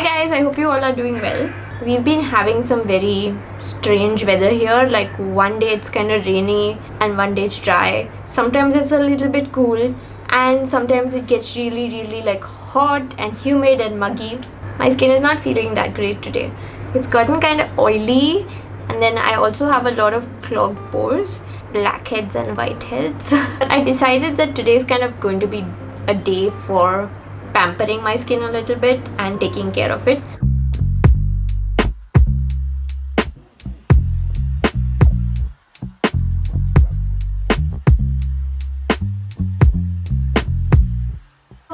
Hi guys, I hope you all are doing well. We've been having some very strange weather here. Like one day it's kind of rainy and one day it's dry. Sometimes it's a little bit cool and sometimes it gets really like hot and humid and muggy. My skin is not feeling that great today. It's gotten kind of oily and then I also have a lot of clogged pores, blackheads and whiteheads. But I decided that today is kind of going to be a day for pampering my skin a little bit and taking care of it.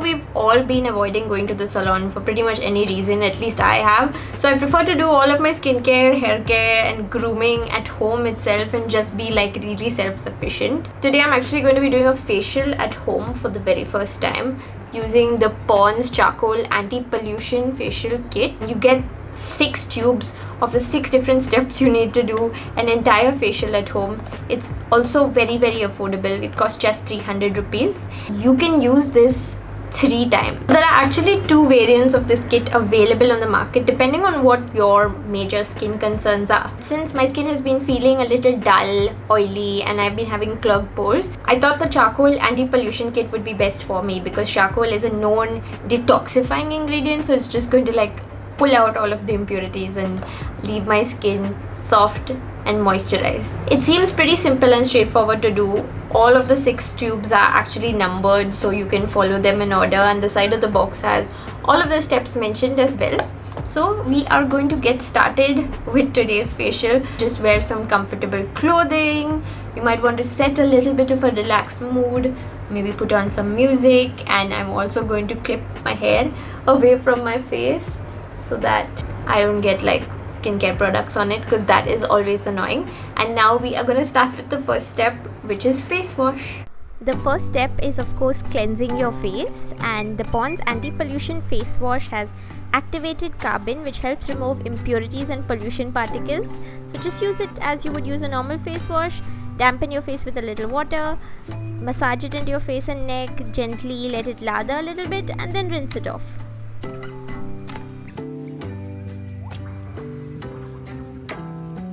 We've all been avoiding going to the salon for pretty much any reason, at least I have. So I prefer to do all of my skincare, hair care and grooming at home itself and just be like really self-sufficient. Today I'm actually going to be doing a facial at home for the very first time using the Pond's Charcoal Anti-Pollution Facial Kit. You get 6 tubes of the 6 different steps you need to do an entire facial at home. It's also very affordable. It costs just 300 rupees. You can use this 3 times. There are actually 2 variants of this kit available on the market depending on what your major skin concerns are. Since my skin has been feeling a little dull, oily and I've been having clogged pores, I thought the charcoal anti-pollution kit would be best for me because charcoal is a known detoxifying ingredient, so it's just going to like pull out all of the impurities and leave my skin soft and moisturized. It seems pretty simple and straightforward to do. All of the 6 tubes are actually numbered so you can follow them in order, and the side of the box has all of the steps mentioned as well. So we are going to get started with today's facial. Just wear some comfortable clothing. You might want to set a little bit of a relaxed mood, maybe put on some music, and I'm also going to clip my hair away from my face so that I don't get like skincare products on it, because that is always annoying. And now we are going to start with the first step, which is face wash. The first step is of course cleansing your face, and the Pond's anti-pollution face wash has activated carbon which helps remove impurities and pollution particles. So just use it as you would use a normal face wash. Dampen your face with a little water, massage it into your face and neck, gently let it lather a little bit and then rinse it off.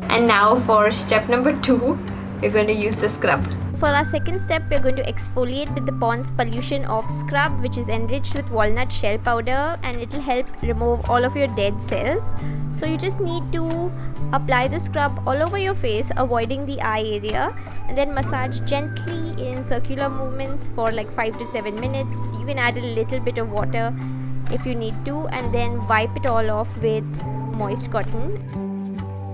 And now for step number 2, we're going to use the scrub. For our second step, we're going to exfoliate with the Pond's Pollution Off Scrub, which is enriched with walnut shell powder, and it will help remove all of your dead cells. So you just need to apply the scrub all over your face, avoiding the eye area, and then massage gently in circular movements for like 5 to 7 minutes. You can add a little bit of water if you need to, and then wipe it all off with moist cotton.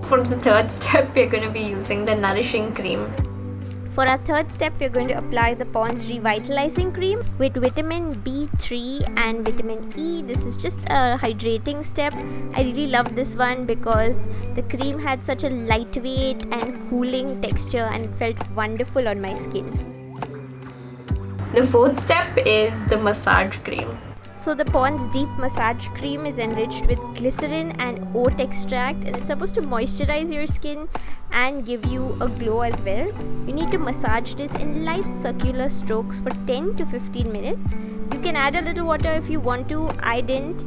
For the third step, we're going to be using the nourishing cream. For our third step, we're going to apply the Pond's Revitalizing Cream with vitamin B3 and vitamin E. This is just a hydrating step. I really love this one because the cream had such a lightweight and cooling texture and it felt wonderful on my skin. The fourth step is the massage cream. So the Pond's Deep Massage Cream is enriched with glycerin and oat extract, and it's supposed to moisturize your skin and give you a glow as well. You need to massage this in light circular strokes for 10 to 15 minutes. You can add a little water if you want to, I didn't,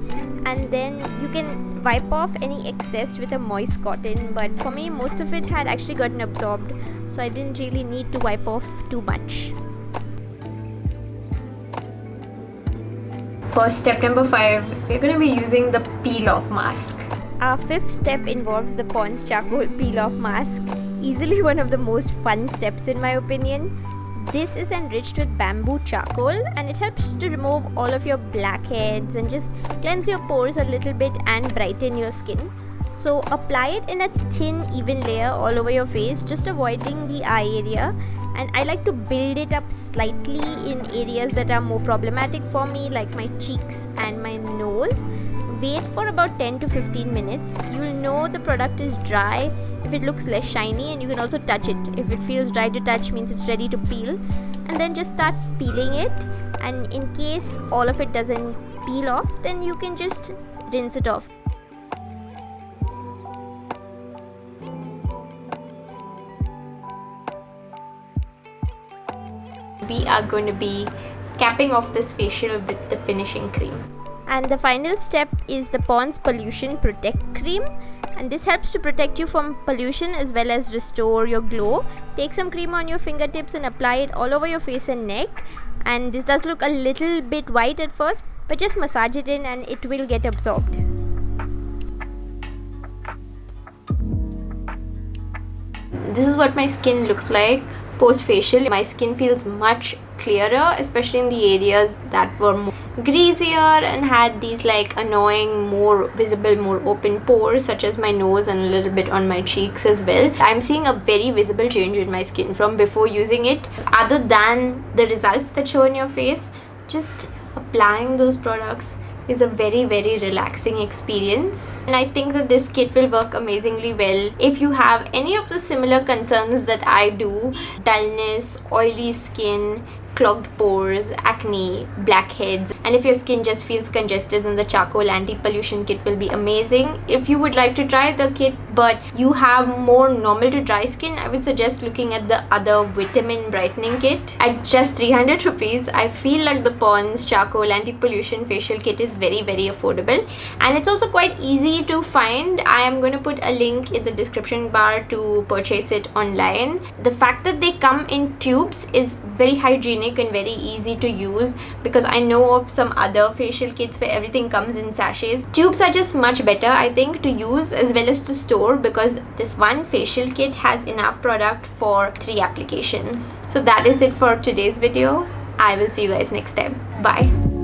and then you can wipe off any excess with a moist cotton, but for me most of it had actually gotten absorbed, so I didn't really need to wipe off too much. For step number 5, we're going to be using the peel-off mask. Our fifth step involves the Pond's Charcoal Peel-Off Mask, easily one of the most fun steps in my opinion. This is enriched with bamboo charcoal and it helps to remove all of your blackheads and just cleanse your pores a little bit and brighten your skin. So apply it in a thin, even layer all over your face, just avoiding the eye area. And I like to build it up slightly in areas that are more problematic for me, like my cheeks and my nose. Wait for about 10 to 15 minutes. You'll know the product is dry if it looks less shiny, and you can also touch it. If it feels dry to touch, means it's ready to peel. And then just start peeling it, and in case all of it doesn't peel off, then you can just rinse it off. We are going to be capping off this facial with the finishing cream. And the final step is the Pond's Pollution Protect Cream, and this helps to protect you from pollution as well as restore your glow. Take some cream on your fingertips and apply it all over your face and neck, and this does look a little bit white at first, but just massage it in and it will get absorbed. This is what my skin looks like post facial. My skin feels much clearer, especially in the areas that were more greasier and had these like annoying, more visible, more open pores, such as my nose and a little bit on my cheeks as well. I'm seeing a very visible change in my skin from before using it. Other than the results that show in your face, just applying those products is a very relaxing experience, and I think that this kit will work amazingly well if you have any of the similar concerns that I do: dullness, oily skin, clogged pores, acne, blackheads, and if your skin just feels congested, then the charcoal anti-pollution kit will be amazing. If you would like to try the kit but you have more normal to dry skin, I would suggest looking at the other vitamin brightening kit at just 300 rupees. I feel like the Pond's charcoal anti-pollution facial kit is very affordable, and it's also quite easy to find. I am going to put a link in the description bar to purchase it online. The fact that they come in tubes is very hygienic and very easy to use, because I know of some other facial kits where everything comes in sachets. Tubes are just much better, I think, to use as well as to store, because this one facial kit has enough product for 3 applications. So that is it for today's video. I will see you guys next time. Bye.